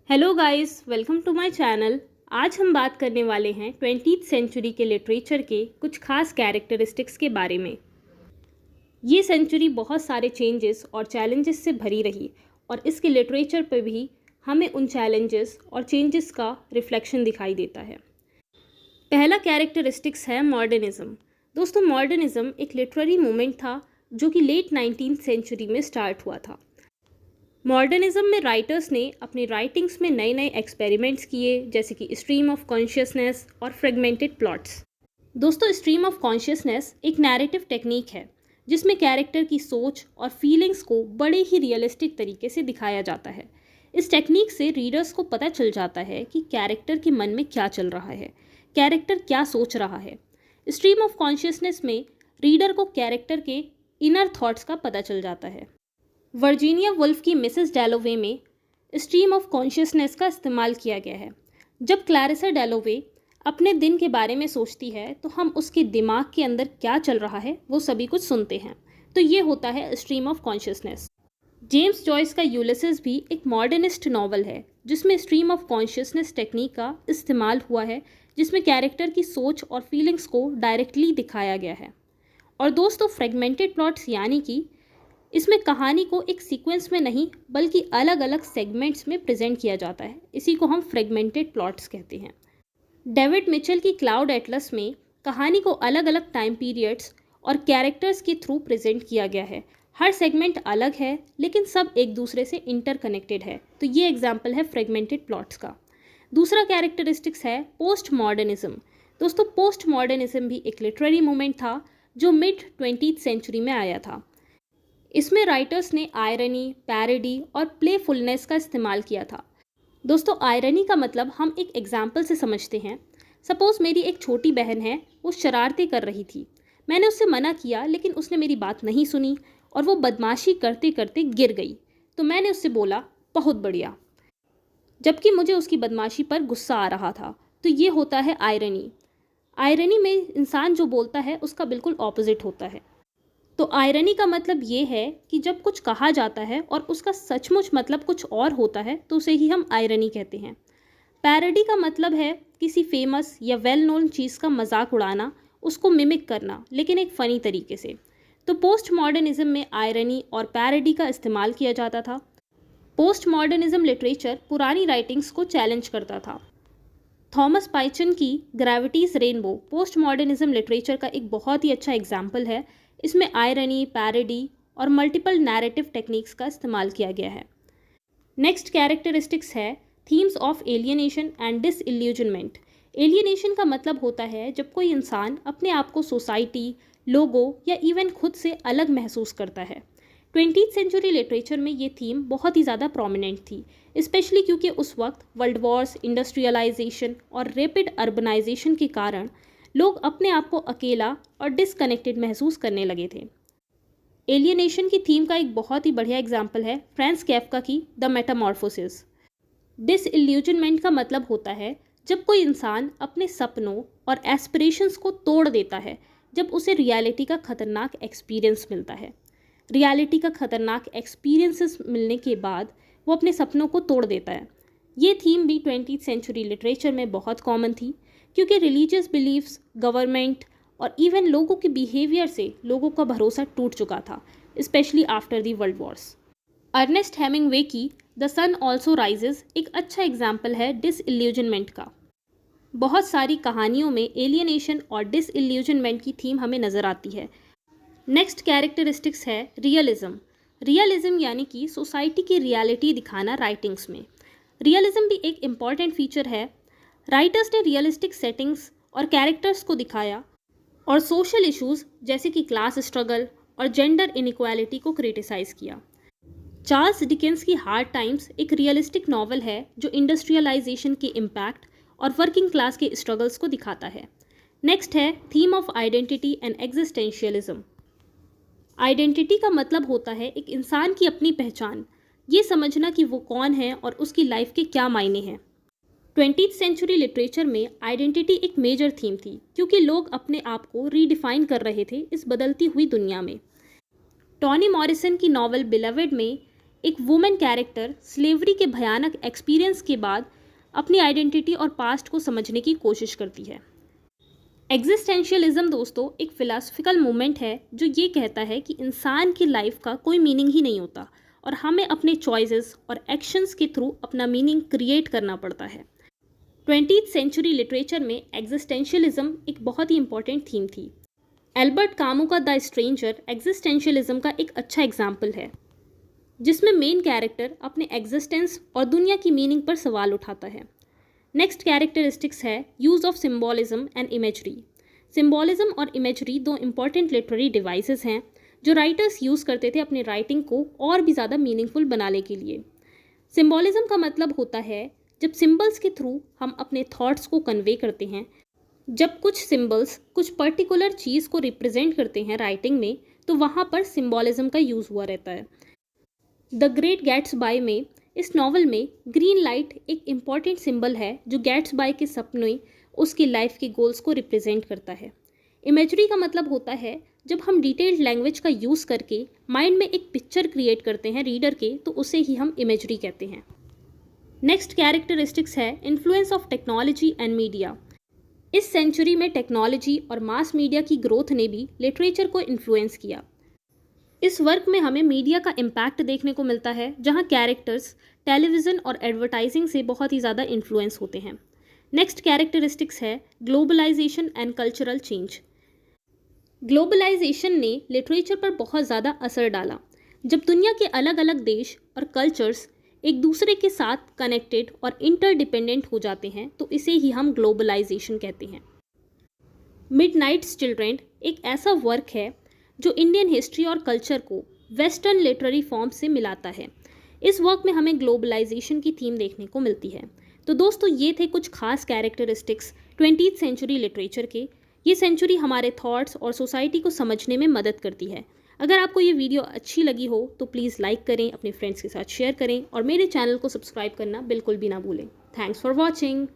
Hello guys, welcome to my channel. आज हम बात करने वाले हैं 20th सेंचुरी के लिटरेचर के कुछ खास कैरेक्टरिस्टिक्स के बारे में। ये सेंचुरी बहुत सारे चेंजेस और चैलेंजेस से भरी रही और इसके लिटरेचर पर भी हमें उन चैलेंजेस और चेंजेस का रिफ्लेक्शन दिखाई देता है। पहला कैरेक्टरिस्टिक्स है मॉडर्निज्म। दोस्तों, मॉडर्निज्म एक लिटरेरी मूवमेंट था जो कि लेट 19th सेंचुरी में स्टार्ट हुआ था। मॉडर्निज्म में राइटर्स ने अपनी राइटिंग्स में नए नए एक्सपेरिमेंट्स किए, जैसे कि स्ट्रीम ऑफ कॉन्शियसनेस और फ्रेगमेंटेड प्लॉट्स। दोस्तों, स्ट्रीम ऑफ कॉन्शियसनेस एक नैरेटिव टेक्निक है जिसमें कैरेक्टर की सोच और फीलिंग्स को बड़े ही रियलिस्टिक तरीके से दिखाया जाता है। इस टेक्निक से रीडर्स को पता चल जाता है कि कैरेक्टर के मन में क्या चल रहा है, कैरेक्टर क्या सोच रहा है। स्ट्रीम ऑफ कॉन्शियसनेस में रीडर को कैरेक्टर के इनर थॉट्स का पता चल जाता है। वर्जीनिया वुल्फ की मिसेस डैलोवे में स्ट्रीम ऑफ कॉन्शियसनेस का इस्तेमाल किया गया है। जब क्लैरिसा डैलोवे अपने दिन के बारे में सोचती है तो हम उसके दिमाग के अंदर क्या चल रहा है वो सभी कुछ सुनते हैं। तो ये होता है stream of consciousness. James Joyce का यूलिसिस भी एक मॉडर्निस्ट नॉवल है जिसमें स्ट्रीम ऑफ कॉन्शियसनेस टेक्निक का इस्तेमाल हुआ है, जिसमें कैरेक्टर की सोच और फीलिंग्स को डायरेक्टली दिखाया गया है। और दोस्तों, फ्रेगमेंटेड प्लॉट्स यानी कि इसमें कहानी को एक सीक्वेंस में नहीं बल्कि अलग अलग सेगमेंट्स में प्रेजेंट किया जाता है। इसी को हम फ्रेगमेंटेड प्लॉट्स कहते हैं। डेविड मिचेल की क्लाउड एटलस में कहानी को अलग अलग टाइम पीरियड्स और कैरेक्टर्स के थ्रू प्रेजेंट किया गया है। हर सेगमेंट अलग है लेकिन सब एक दूसरे से इंटरकनेक्टेड है। तो ये एग्जाम्पल है फ्रेगमेंटेड प्लॉट्स का। दूसरा कैरेक्टरिस्टिक्स है पोस्ट मॉडर्निज्म। दोस्तों, पोस्ट मॉडर्निज्म भी एक लिटरेरी मूवमेंट था जो मिड 20th सेंचुरी में आया था। इसमें राइटर्स ने आयरनी, पैरोडी और प्लेफुलनेस का इस्तेमाल किया था। दोस्तों, आयरनी का मतलब हम एक एग्जाम्पल से समझते हैं। सपोज़ मेरी एक छोटी बहन है, वो शरारतें कर रही थी। मैंने उससे मना किया लेकिन उसने मेरी बात नहीं सुनी और वो बदमाशी करते करते गिर गई। तो मैंने उससे बोला, बहुत बढ़िया, जबकि मुझे उसकी बदमाशी पर गुस्सा आ रहा था। तो ये होता है आयरनी। आयरनी में इंसान जो बोलता है उसका बिल्कुल ऑपोजिट होता है। तो आयरनी का मतलब ये है कि जब कुछ कहा जाता है और उसका सचमुच मतलब कुछ और होता है तो उसे ही हम आयरनी कहते हैं। पैरोडी का मतलब है किसी फेमस या वेल नोन चीज़ का मजाक उड़ाना, उसको मिमिक करना, लेकिन एक फ़नी तरीके से। तो पोस्ट मॉडर्निज्म में आयरनी और पैरोडी का इस्तेमाल किया जाता था। पोस्ट मॉडर्निज्म लिटरेचर पुरानी राइटिंग्स को चैलेंज करता था। थॉमस पाइचन की ग्रेविटीज़ रेनबो पोस्ट मॉडर्निज्म लिटरेचर का एक बहुत ही अच्छा एग्जाम्पल है। इसमें आयरनी, पैरोडी और मल्टीपल नैरेटिव टेक्निक्स का इस्तेमाल किया गया है। नेक्स्ट कैरेक्टरिस्टिक्स है themes of alienation and disillusionment. Alienation का मतलब होता है जब कोई इंसान अपने आप को सोसाइटी, लोगों या इवन खुद से अलग महसूस करता है। 20th सेंचुरी लिटरेचर में ये थीम बहुत ही ज़्यादा प्रोमिनेंट थी, स्पेशली क्योंकि उस वक्त वर्ल्ड वॉर्स, इंडस्ट्रियलाइजेशन और रैपिड अर्बनाइजेशन के कारण लोग अपने आप को अकेला और डिसकनेक्टेड महसूस करने लगे थे। एलियनेशन की थीम का एक बहुत ही बढ़िया एग्जाम्पल है फ्रांस कैफका की द मेटामॉर्फोसिस। डिसइल्यूजनमेंट का मतलब होता है जब कोई इंसान अपने सपनों और एस्पिरेशंस को तोड़ देता है, जब उसे रियलिटी का खतरनाक एक्सपीरियंस मिलता है। रियलिटी का खतरनाक एक्सपीरियंसेस मिलने के बाद वो अपने सपनों को तोड़ देता है। ये थीम भी 20th सेंचुरी लिटरेचर में बहुत कॉमन थी क्योंकि रिलीजियस बिलीफ्स, गवर्नमेंट और इवन लोगों के बिहेवियर से लोगों का भरोसा टूट चुका था, specially after the world wars. Ernest Hemingway की द सन ऑल्सो राइजेज एक अच्छा एग्जाम्पल है डिसइल्यूजनमेंट का। बहुत सारी कहानियों में एलियनेशन और डिसइल्यूजनमेंट की थीम हमें नज़र आती है। नेक्स्ट कैरेक्टरिस्टिक्स है रियलिज्म। रियलिज्म यानी कि सोसाइटी की रियलिटी दिखाना राइटिंग्स में। रियलिज्म भी एक इम्पॉर्टेंट फीचर है। राइटर्स ने रियलिस्टिक सेटिंग्स और कैरेक्टर्स को दिखाया और सोशल इश्यूज जैसे कि क्लास स्ट्रगल और जेंडर इनइक्वालिटी को क्रिटिसाइज़ किया। चार्ल्स डिकेंस की हार्ड टाइम्स एक रियलिस्टिक नॉवल है जो इंडस्ट्रियलाइजेशन के इम्पैक्ट और वर्किंग क्लास के स्ट्रगल्स को दिखाता है। नेक्स्ट है theme of identity and existentialism. Identity का मतलब होता है एक इंसान की अपनी पहचान, ये समझना कि वो कौन है और उसकी लाइफ के क्या मायने हैं। 20th सेंचुरी लिटरेचर में आइडेंटिटी एक मेजर थीम थी क्योंकि लोग अपने आप को रीडिफाइन कर रहे थे इस बदलती हुई दुनिया में। टॉनी मॉरिसन की नॉवल बिलवेड में एक वुमेन कैरेक्टर स्लेवरी के भयानक एक्सपीरियंस के बाद अपनी आइडेंटिटी और पास्ट को समझने की कोशिश करती है। एग्जिस्टेंशियलिज्म दोस्तों एक फिलॉसफिकल मूवमेंट है जो ये कहता है कि इंसान की लाइफ का कोई मीनिंग ही नहीं होता और हमें अपने चॉइसेस और एक्शंस के थ्रू अपना मीनिंग क्रिएट करना पड़ता है। 20th सेंचुरी लिटरेचर में एग्जिस्टेंशियलिज्म एक बहुत ही इंपॉर्टेंट थीम थी। एल्बर्ट कामू का द स्ट्रेंजर एग्जिस्टेंशियलिज्म का एक अच्छा एग्जाम्पल है, जिसमें मेन कैरेक्टर अपने एग्जिस्टेंस और दुनिया की मीनिंग पर सवाल उठाता है। नेक्स्ट कैरेक्टरिस्टिक्स है use of symbolism and imagery. Symbolism और इमेजरी दो इंपॉर्टेंट लिटरेरी डिवाइसेस हैं जो राइटर्स यूज़ करते थे अपने राइटिंग को और भी ज़्यादा मीनिंगफुल बनाने के लिए। सिम्बॉलिज्म का मतलब होता है जब सिंबल्स के थ्रू हम अपने थॉट्स को कन्वे करते हैं। जब कुछ सिंबल्स कुछ पर्टिकुलर चीज़ को रिप्रेजेंट करते हैं राइटिंग में, तो वहाँ पर सिम्बॉलिज्म का यूज़ हुआ रहता है। द ग्रेट गैट्सबाई में, इस नॉवल में ग्रीन लाइट एक इम्पॉर्टेंट सिंबल है जो गैट्सबाई के सपने, उसकी लाइफ के गोल्स को रिप्रेजेंट करता है। इमेजरी का मतलब होता है जब हम डिटेल्ड लैंग्वेज का यूज़ करके माइंड में एक पिक्चर क्रिएट करते हैं रीडर के, तो उसे ही हम इमेजरी कहते हैं। नेक्स्ट कैरेक्टरिस्टिक्स है influence of technology and media. इस सेंचुरी में टेक्नोलॉजी और मास मीडिया की ग्रोथ ने भी लिटरेचर को इन्फ्लुएंस किया। इस वर्क में हमें मीडिया का इम्पैक्ट देखने को मिलता है, जहां कैरेक्टर्स टेलीविज़न और एडवर्टाइजिंग से बहुत ही ज़्यादा इन्फ्लुएंस होते हैं। नेक्स्ट कैरेक्टरिस्टिक्स है globalization and cultural change. Globalization ने लिटरेचर पर बहुत ज़्यादा असर डाला। जब दुनिया के अलग अलग देश और कल्चर्स एक दूसरे के साथ कनेक्टेड और इंटरडिपेंडेंट हो जाते हैं, तो इसे ही हम ग्लोबलाइजेशन कहते हैं। मिडनाइट्स चिल्ड्रन एक ऐसा वर्क है जो इंडियन हिस्ट्री और कल्चर को वेस्टर्न लिटरेरी फॉर्म से मिलाता है। इस वर्क में हमें ग्लोबलाइजेशन की थीम देखने को मिलती है। तो दोस्तों, ये थे कुछ खास कैरेक्टरिस्टिक्स 20th सेंचुरी लिटरेचर के। ये सेंचुरी हमारे थॉट्स और सोसाइटी को समझने में मदद करती है। अगर आपको ये वीडियो अच्छी लगी हो तो प्लीज़ लाइक करें, अपने फ्रेंड्स के साथ शेयर करें और मेरे चैनल को सब्सक्राइब करना बिल्कुल भी ना भूलें। Thanks for watching.